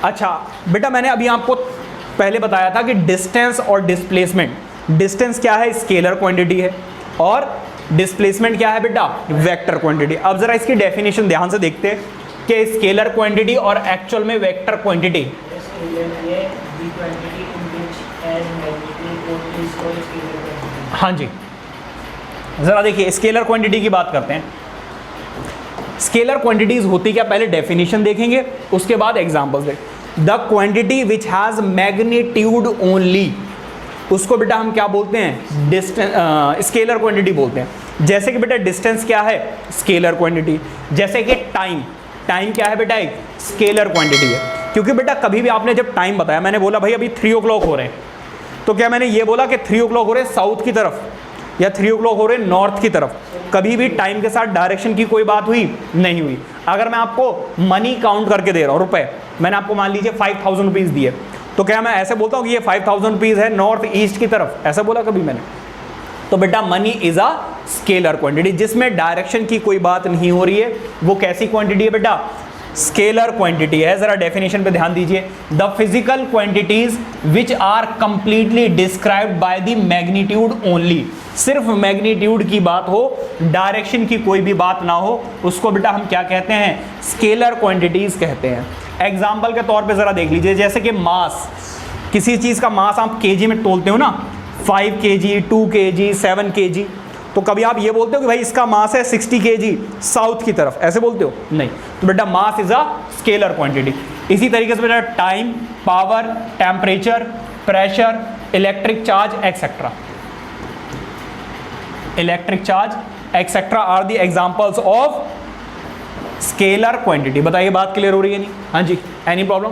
अच्छा बेटा, मैंने अभी आपको पहले बताया था कि डिस्टेंस और डिस्प्लेसमेंट, डिस्टेंस क्या है, स्केलर क्वांटिटी है, और डिस्प्लेसमेंट क्या है बेटा, वेक्टर क्वांटिटी। अब जरा इसकी डेफिनेशन ध्यान से देखते हैं कि स्केलर क्वांटिटी और एक्चुअल में वेक्टर क्वांटिटी। हाँ जी, जरा देखिए स्केलर क्वांटिटी की बात करते हैं। स्केलर क्वांटिटीज होती क्या, पहले डेफिनेशन देखेंगे, उसके बाद एग्जांपल्स देखेंगे। The quantity which has magnitude only, उसको बेटा हम क्या बोलते हैं, डिस्टेंस, स्केलर क्वांटिटी बोलते हैं। जैसे कि बेटा डिस्टेंस क्या है, स्केलर क्वांटिटी। जैसे कि टाइम, टाइम क्या है बेटा, एक स्केलर क्वांटिटी है। क्योंकि बेटा कभी भी आपने जब टाइम बताया, मैंने बोला भाई अभी 3 o'clock हो रहे हैं, तो क्या मैंने ये बोला कि 3 o'clock हो रहे हैं साउथ की तरफ या 3 o'clock हो रहे हैं नॉर्थ की तरफ? कभी भी टाइम के साथ डायरेक्शन की कोई बात हुई नहीं हुई। अगर मैं आपको मनी काउंट करके दे रहा हूँ, रुपए, मैंने आपको मान लीजिए 5000 रुपीज़ दिए, तो क्या मैं ऐसे बोलता हूँ कि ये 5000 रुपीज़ है नॉर्थ ईस्ट की तरफ, ऐसा बोला कभी मैंने? तो बेटा money is a scalar quantity, जिसमें डायरेक्शन की कोई बात नहीं हो रही है, वो कैसी क्वांटिटी है बेटा, स्केलर क्वांटिटी है। जरा डेफिनेशन पे ध्यान दीजिए। The physical quantities which are completely described by the magnitude only, सिर्फ मैग्नीट्यूड की बात हो, डायरेक्शन की कोई भी बात ना हो, उसको बेटा हम क्या कहते हैं, स्केलर क्वांटिटीज कहते हैं। एग्जाम्पल के तौर पे जरा देख लीजिए, जैसे कि मास, किसी चीज का मास आप केजी में तोलते हो ना, 5 kg, 2 kg, 7 kg, तो कभी आप ये बोलते हो कि भाई इसका मास है 60 kg साउथ की तरफ, ऐसे बोलते हो? नहीं। तो बेटा mass is a scalar quantity. इसी तरीके से बेटा time, power, temperature, pressure, electric charge etcetera, electric charge etcetera are the examples of scalar quantity. बताइए बात क्लियर हो रही है नहीं? हाँ जी, एनी प्रॉब्लम?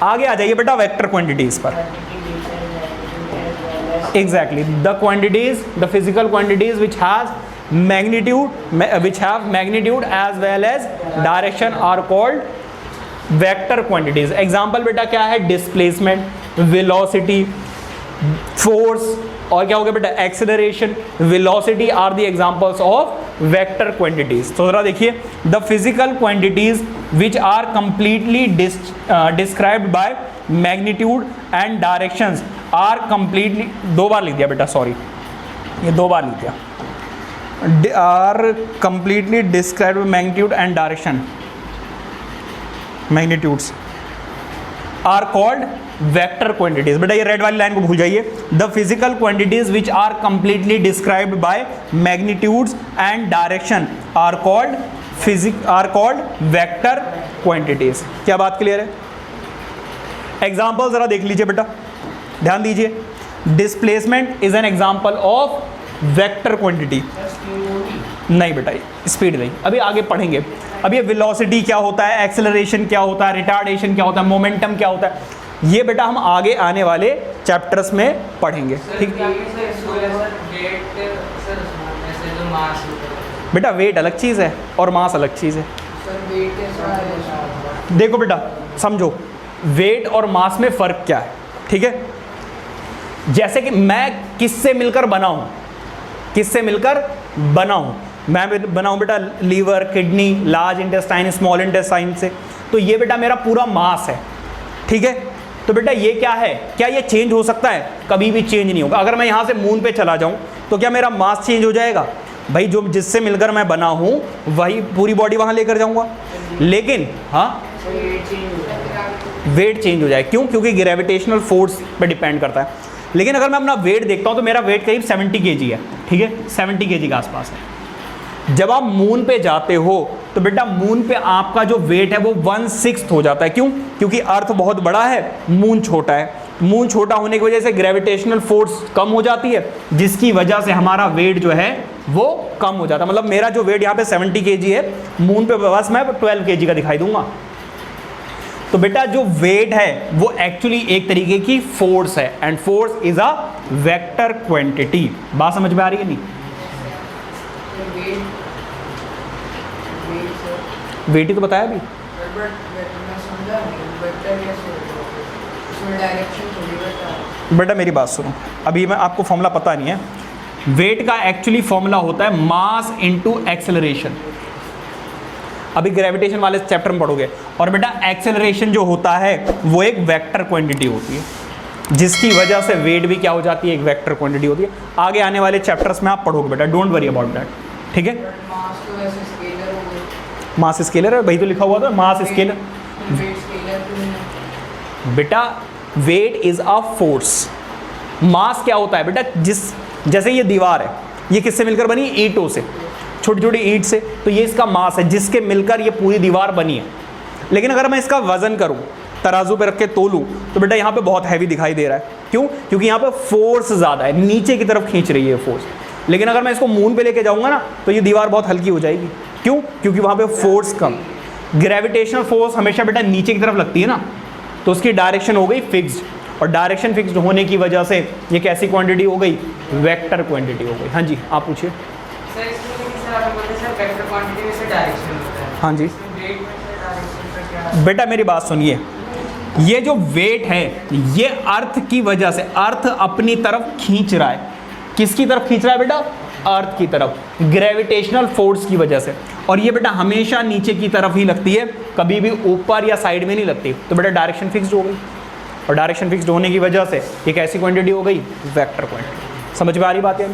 आगे आ जाइए बेटा वेक्टर क्वांटिटीज पर। Exactly, the quantities, the physical quantities which has magnitude, which have magnitude as well as direction are called vector quantities. Example बेटा क्या है, displacement, velocity, force, और क्या हो गया बेटा, acceleration, velocity are the examples of vector quantities. तो जरा देखिए, the physical quantities which are completely described by magnitude and directions are completely, 2 बार लिख दिया बेटा, सॉरी ये 2 बार लिख दिया, are completely described by magnitude and direction, magnitudes are called vector quantities. बेटा ये रेड वाली लाइन को भूल जाइए। the physical quantities which are completely described by magnitudes and direction are called vector quantities. क्या बात क्लियर है? एग्जाम्पल जरा देख लीजिए बेटा, ध्यान दीजिए। Displacement is an example of vector quantity. नहीं बेटा, स्पीड नहीं, अभी आगे पढ़ेंगे। अब ये वेलोसिटी क्या होता है, एक्सेलरेशन क्या होता है, रिटार्डेशन क्या होता है, मोमेंटम क्या होता है, ये बेटा हम आगे आने वाले चैप्टर्स में पढ़ेंगे। ठीक बेटा, वेट अलग चीज़ है और मास अलग चीज़ है। देखो बेटा समझो, वेट और मास में फ़र्क क्या है, ठीक है? जैसे कि मैं किससे मिलकर बना हूं, किससे मिलकर बना हूं, मैं बना हूं बेटा liver, kidney, large intestine, small intestine से, तो ये बेटा मेरा पूरा मास है, ठीक है? तो बेटा ये क्या है, क्या ये चेंज हो सकता है? कभी भी चेंज नहीं होगा। अगर मैं यहां से मून पे चला जाऊं तो क्या मेरा मास चेंज हो जाएगा? भाई जो जिससे मिलकर मैं बना हूं वही पूरी बॉडी वहां लेकर जाऊंगा, लेकिन हाँ वेट चेंज हो जाए। क्यों? क्योंकि ग्रेविटेशनल फोर्स पे डिपेंड करता है। लेकिन अगर मैं अपना वेट देखता हूं तो मेरा वेट करीब 70 kg है, ठीक है? 70 kg के आसपास है। जब आप मून पे जाते हो तो बेटा मून पे आपका जो वेट है वो 1/6 हो जाता है। क्यों? क्योंकि अर्थ बहुत बड़ा है, मून छोटा है। मून छोटा होने की वजह से ग्रेविटेशनल फोर्स कम हो जाती है, जिसकी वजह से हमारा वेट जो है वो कम हो जाता है। मतलब मेरा जो वेट यहाँ पे 70 kg है, मून पे बस मैं 12 kg का दिखाई दूंगा। तो बेटा जो वेट है वो एक्चुअली एक तरीके की फोर्स है, and force is a vector quantity. बात समझ में आ रही है नहीं? वेट ही तो बताया अभी। बेटा मेरी बात सुनो, अभी मैं आपको फॉर्मूला पता नहीं है। वेट का एक्चुअली फॉर्मूला होता है मास इनटू एक्सेलरेशन। अभी ग्रेविटेशन वाले चैप्टर में पढ़ोगे। और बेटा एक्सेलरेशन जो होता है वो एक वेक्टर क्वांटिटी होती है, जिसकी वजह से वेट भी क्या हो जाती है, एक वेक्टर क्वांटिटी होती है। आगे आने वाले चैप्टर्स में आप पढ़ोगे बेटा, डोंट वरी अबाउट दैट, ठीक है। मास स्केलर है, वही तो लिखा हुआ था मास स्केलर। बेटा वेट इज अ फोर्स, मास क्या होता है बेटा, जैसे ये दीवार है, ये किससे मिलकर बनी, ईंटों से, छोटी छोटी ईंट से, तो ये इसका मास है जिसके मिलकर ये पूरी दीवार बनी है। लेकिन अगर मैं इसका वजन करूं, तराजू पे रख के तोलूं, तो बेटा यहाँ पे बहुत हैवी दिखाई दे रहा है। क्यों? क्योंकि यहाँ पे फोर्स ज़्यादा है, नीचे की तरफ खींच रही है फोर्स। लेकिन अगर मैं इसको मून पे लेके जाऊँगा ना, तो ये दीवार बहुत हल्की हो जाएगी। क्यों? क्योंकि वहाँ पे फोर्स कम। ग्रेविटेशनल फोर्स हमेशा बेटा नीचे की तरफ लगती है ना, तो उसकी डायरेक्शन हो गई फिक्स्ड, और डायरेक्शन फिक्स्ड होने की वजह से ये कैसी क्वांटिटी हो गई, वेक्टर क्वांटिटी हो गई। हाँ जी, आप पूछिए। हाँ जी बेटा मेरी बात सुनिए, ये जो वेट है ये अर्थ की वजह से, अर्थ अपनी तरफ खींच रहा है। किसकी तरफ खींच रहा है बेटा, अर्थ की तरफ, ग्रेविटेशनल फोर्स की वजह से। और ये बेटा हमेशा नीचे की तरफ ही लगती है, कभी भी ऊपर या साइड में नहीं लगती। तो बेटा डायरेक्शन फिक्स्ड हो गई, और डायरेक्शन फिक्स्ड होने की वजह से एक ऐसी क्वांटिटी हो गई, वेक्टर क्वांटिटी। समझ में आ रही बात है?